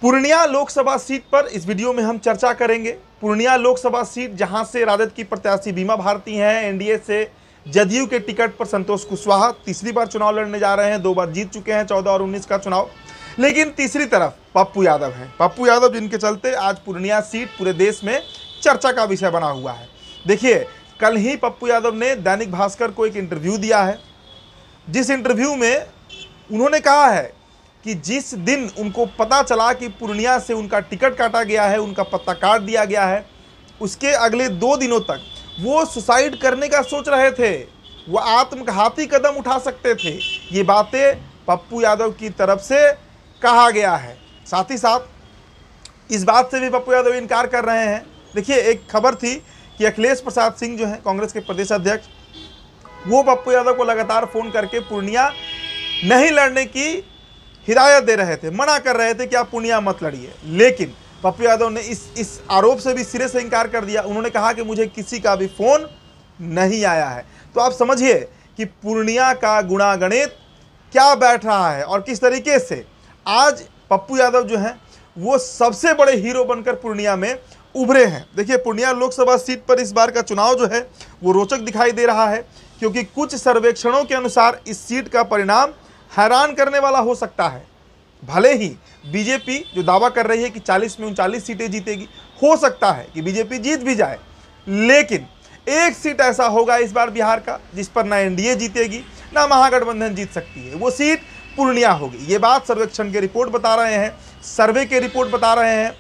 Purnia Lok Sabha seat पर इस video में हम चर्चा करेंगे। पूर्णिया लोकसभा सीट जहां से राजद की प्रत्याशी बीमा भारती हैं, एनडीए से जदयू के टिकट पर संतोष कुशवाहा तीसरी बार चुनाव लड़ने जा रहे हैं, 2 बार जीत चुके हैं 14 और 19 का चुनाव। लेकिन तीसरी तरफ पप्पू यादव हैं। पप्पू यादव जिनके चलते आज पूर्णिया सीट पूरे देश में चर्चा का विषय बना हुआ है। देखिए, कल ही पप्पू यादव ने दैनिक भास्कर को एक इंटरव्यू दिया है, जिस इंटरव्यू में उन्होंने कहा है कि जिस दिन उनको पता चला कि पूर्णिया से उनका टिकट काटा गया है, उनका पत्ता काट दिया गया है, उसके अगले 2 दिनों तक वो सुसाइड करने का सोच रहे थे, वो आत्मघाती कदम उठा सकते थे। ये बातें पप्पू यादव की तरफ से कहा गया है। साथ ही साथ इस बात से भी पप्पू यादव इनकार कर रहे हैं। देखिए, एक खबर थी कि अखिलेश प्रसाद सिंह जो हैं कांग्रेस के प्रदेश अध्यक्ष, वो पप्पू यादव को लगातार फ़ोन करके पूर्णिया नहीं लड़ने की हिदायत दे रहे थे, मना कर रहे थे कि आप पूर्णिया मत लड़िए। लेकिन पप्पू यादव ने इस आरोप से भी सिरे से इनकार कर दिया। उन्होंने कहा कि मुझे किसी का भी फ़ोन नहीं आया है। तो आप समझिए कि पूर्णिया का गुणागणित क्या बैठ रहा है और किस तरीके से आज पप्पू यादव जो हैं वो सबसे बड़े हीरो बनकर पूर्णिया में उभरे हैं। देखिए, पूर्णिया लोकसभा सीट पर इस बार का चुनाव जो है वो रोचक दिखाई दे रहा है, क्योंकि कुछ सर्वेक्षणों के अनुसार इस सीट का परिणाम हैरान करने वाला हो सकता है। भले ही बीजेपी जो दावा कर रही है कि 40 में 39 सीटें जीतेगी, हो सकता है कि बीजेपी जीत भी जाए, लेकिन एक सीट ऐसा होगा इस बार बिहार का जिस पर ना एनडीए जीतेगी ना महागठबंधन जीत सकती है। वो सीट पूर्णिया होगी। ये बात सर्वेक्षण के रिपोर्ट बता रहे हैं, सर्वे के रिपोर्ट बता रहे हैं।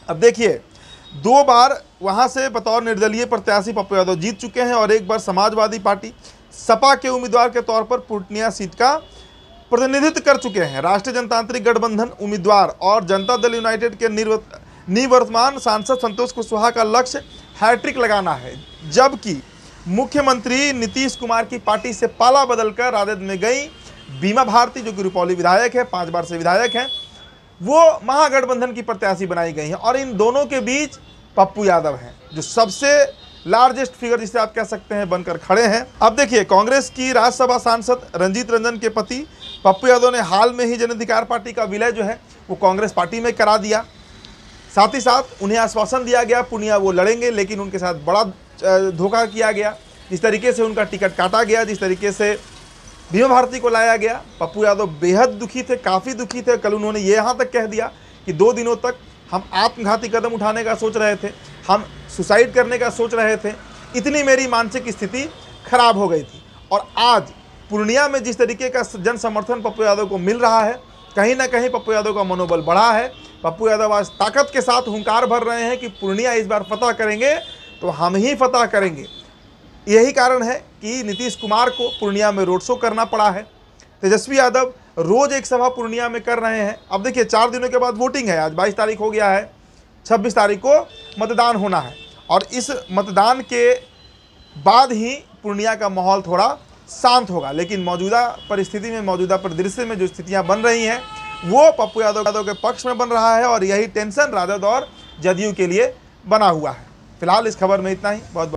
अब देखिए, 2 बार वहाँ से बतौर निर्दलीय प्रत्याशी पप्पू यादव जीत चुके हैं और 1 बार समाजवादी पार्टी सपा के उम्मीदवार के तौर पर पूर्णिया सीट का प्रतिनिधित्व कर चुके हैं। राष्ट्रीय जनतांत्रिक गठबंधन उम्मीदवार और जनता दल यूनाइटेड के निवर्तमान सांसद संतोष कुशवाहा का लक्ष्य हैट्रिक लगाना है, जबकि मुख्यमंत्री नीतीश कुमार की पार्टी से पाला बदलकर राजद में गई बीमा भारती, जो कि रुपौली विधायक है, 5 बार से विधायक हैं, वो महागठबंधन की प्रत्याशी बनाई गई हैं। और इन दोनों के बीच पप्पू यादव हैं, जो सबसे लार्जेस्ट फिगर जिसे आप कह सकते हैं बनकर खड़े हैं। अब देखिए, कांग्रेस की राज्यसभा सांसद रंजीत रंजन के पति पप्पू यादव ने हाल में ही जन अधिकार पार्टी का विलय जो है वो कांग्रेस पार्टी में करा दिया। साथ ही साथ उन्हें आश्वासन दिया गया पूर्णिया वो लड़ेंगे, लेकिन उनके साथ बड़ा धोखा किया गया। जिस तरीके से उनका टिकट काटा गया, जिस तरीके से बीमा भारती को लाया गया, पप्पू यादव बेहद दुखी थे, काफ़ी दुखी थे। कल उन्होंने ये यहाँ तक कह दिया कि 2 दिनों तक हम आत्मघाती कदम उठाने का सोच रहे थे, हम सुसाइड करने का सोच रहे थे, इतनी मेरी मानसिक स्थिति खराब हो गई थी। और आज पूर्णिया में जिस तरीके का जन समर्थन पप्पू यादव को मिल रहा है, कहीं ना कहीं पप्पू यादव का मनोबल बढ़ा है। पप्पू यादव आज ताकत के साथ हुंकार भर रहे हैं कि पूर्णिया इस बार फतह करेंगे तो हम ही फतह करेंगे। यही कारण है कि नीतीश कुमार को पूर्णिया में रोड शो करना पड़ा है। तेजस्वी यादव रोज़ एक सभा पूर्णिया में कर रहे हैं। अब देखिए, 4 दिनों के बाद वोटिंग है। आज 22 तारीख हो गया है, 26 तारीख को मतदान होना है और इस मतदान के बाद ही पूर्णिया का माहौल थोड़ा शांत होगा। लेकिन मौजूदा परिस्थिति में, मौजूदा परिदृश्य में जो स्थितियां बन रही हैं वो पप्पू यादव के पक्ष में बन रहा है और यही टेंशन राजद और जदयू के लिए बना हुआ है। फिलहाल इस खबर में इतना ही। बहुत